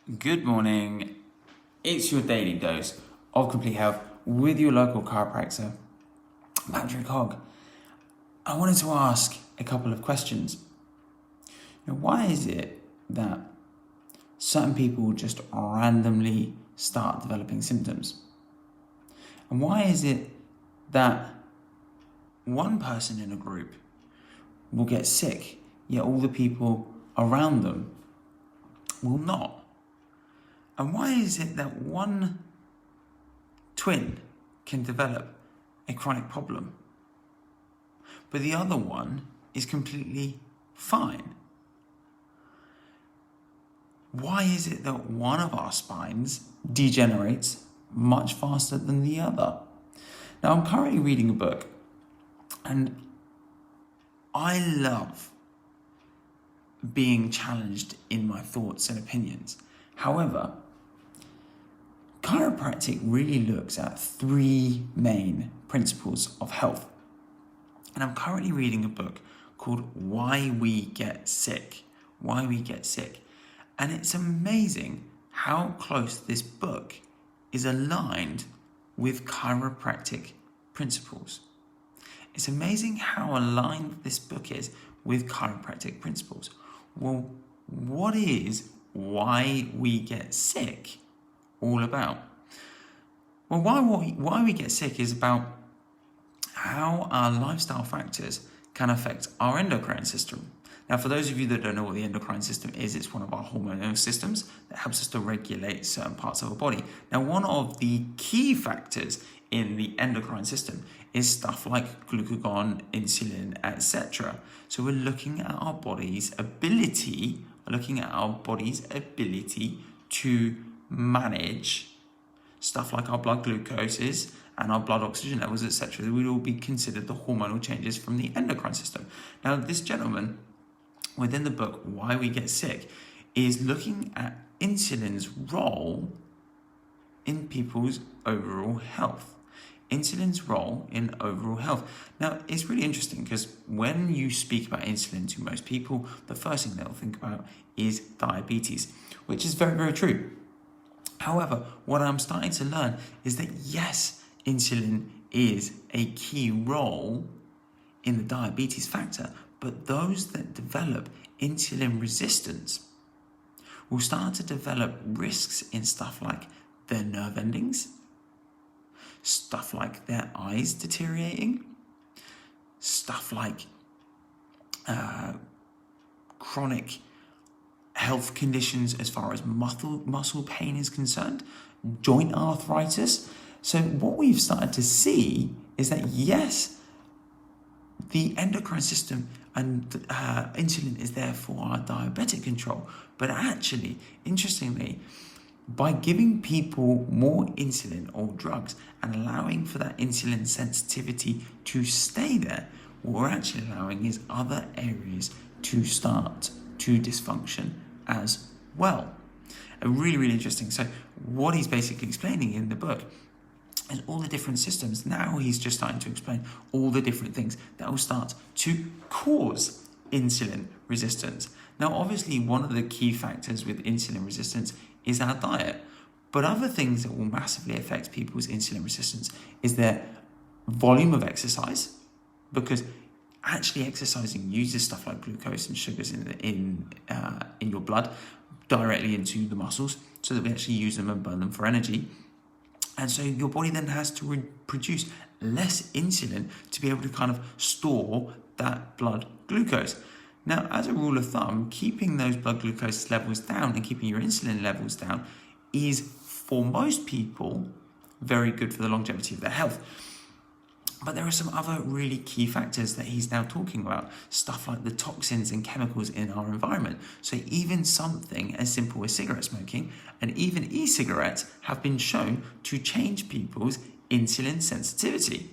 Good morning. It's your daily dose of complete health with your local chiropractor, Patrick Hogg. I wanted to ask a couple of questions. Why is it that certain people just randomly start developing symptoms? And why is it that one person in a group will get sick, yet all the people around them will not? And why is it that one twin can develop a chronic problem, but the other one is completely fine? Why is it that one of our spines degenerates much faster than the other? Now, I'm currently reading a book, and I love being challenged in my thoughts and opinions. However, chiropractic really looks at three main principles of health. And I'm currently reading a book called Why We Get Sick. Why We Get Sick. And it's amazing how close this book is aligned with chiropractic principles. It's amazing how aligned this book is with chiropractic principles. Well, what is Why We Get Sick all about? Well, why we get sick is about how our lifestyle factors can affect our endocrine system. Now, for those of you that don't know what the endocrine system is, it's one of our hormonal systems that helps us to regulate certain parts of our body. Now, one of the key factors in the endocrine system is stuff like glucagon, insulin, etc. So we're looking at our body's ability to manage stuff like our blood glucoses and our blood oxygen levels, etc. That would all be considered the hormonal changes from the endocrine system. Now, this gentleman within the book, Why We Get Sick, is looking at insulin's role in people's overall health. Insulin's role in overall health. Now, it's really interesting because when you speak about insulin to most people, the first thing they'll think about is diabetes, which is very, very true. However, what I'm starting to learn is that yes, insulin is a key role in the diabetes factor, but those that develop insulin resistance will start to develop risks in stuff like their nerve endings, stuff like their eyes deteriorating, stuff like chronic health conditions as far as muscle pain is concerned, joint arthritis. So what we've started to see is that yes, the endocrine system and insulin is there for our diabetic control, but actually, interestingly, by giving people more insulin or drugs and allowing for that insulin sensitivity to stay there, what we're actually allowing is other areas to start to dysfunction as well. Really, really interesting. So what he's basically explaining in the book is all the different systems. Now he's just starting to explain all the different things that will start to cause insulin resistance. Now, obviously, one of the key factors with insulin resistance is our diet. But other things that will massively affect people's insulin resistance is their volume of exercise, because actually exercising uses stuff like glucose and sugars in your blood directly into the muscles, so that we actually use them and burn them for energy. And so your body then has to produce less insulin to be able to kind of store that blood glucose. Now, as a rule of thumb, keeping those blood glucose levels down and keeping your insulin levels down is, for most people, very good for the longevity of their health. But there are some other really key factors that he's now talking about, stuff like the toxins and chemicals in our environment. So even something as simple as cigarette smoking and even e-cigarettes have been shown to change people's insulin sensitivity.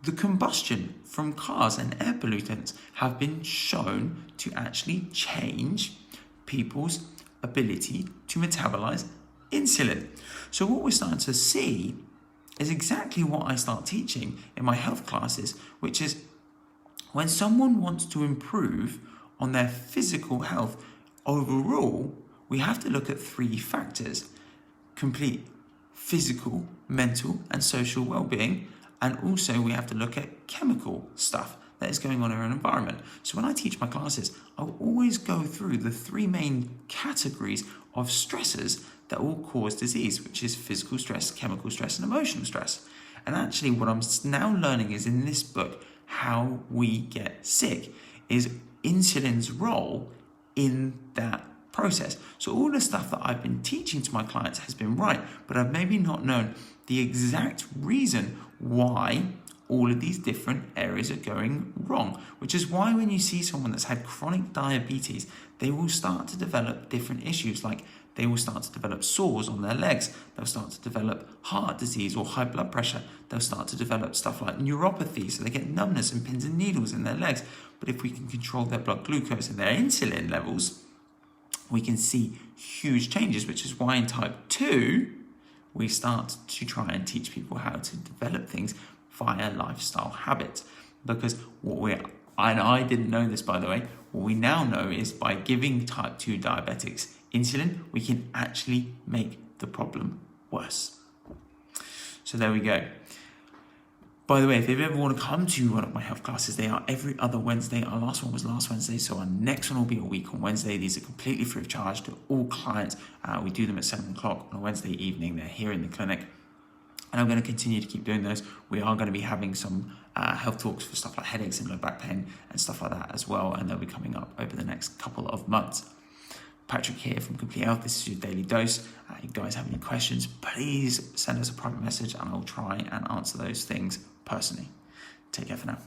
The combustion from cars and air pollutants have been shown to actually change people's ability to metabolize insulin. So what we're starting to see is exactly what I start teaching in my health classes, which is when someone wants to improve on their physical health overall, we have to look at 3 factors: complete physical, mental, and social well-being. And also we have to look at chemical stuff that is going on in our environment. So when I teach my classes, I'll always go through the 3 main categories of stressors that all cause disease, which is physical stress, chemical stress, and emotional stress. And actually what I'm now learning is in this book, How We Get Sick, is insulin's role in that process. So all the stuff that I've been teaching to my clients has been right, but I've maybe not known the exact reason why all of these different areas are going wrong, which is why when you see someone that's had chronic diabetes, they will start to develop different issues, like they will start to develop sores on their legs, they'll start to develop heart disease or high blood pressure, they'll start to develop stuff like neuropathy, so they get numbness and pins and needles in their legs. But if we can control their blood glucose and their insulin levels, we can see huge changes, which is why in type 2, we start to try and teach people how to develop things via lifestyle habits. Because and I didn't know this, by the way, what we now know is by giving type 2 diabetics insulin, we can actually make the problem worse. So there we go. By the way, if you ever want to come to one of my health classes, they are every other Wednesday. Our last one was last Wednesday, so our next one will be a week on Wednesday. These are completely free of charge to all clients. We do them at 7 o'clock on a Wednesday evening. They're here in the clinic. And I'm going to continue to keep doing those. We are going to be having some health talks for stuff like headaches and low back pain and stuff like that as well. And they'll be coming up over the next couple of months. Patrick here from Complete Health. This is your daily dose. If you guys have any questions, please send us a private message and I'll try and answer those things personally. Take care for now.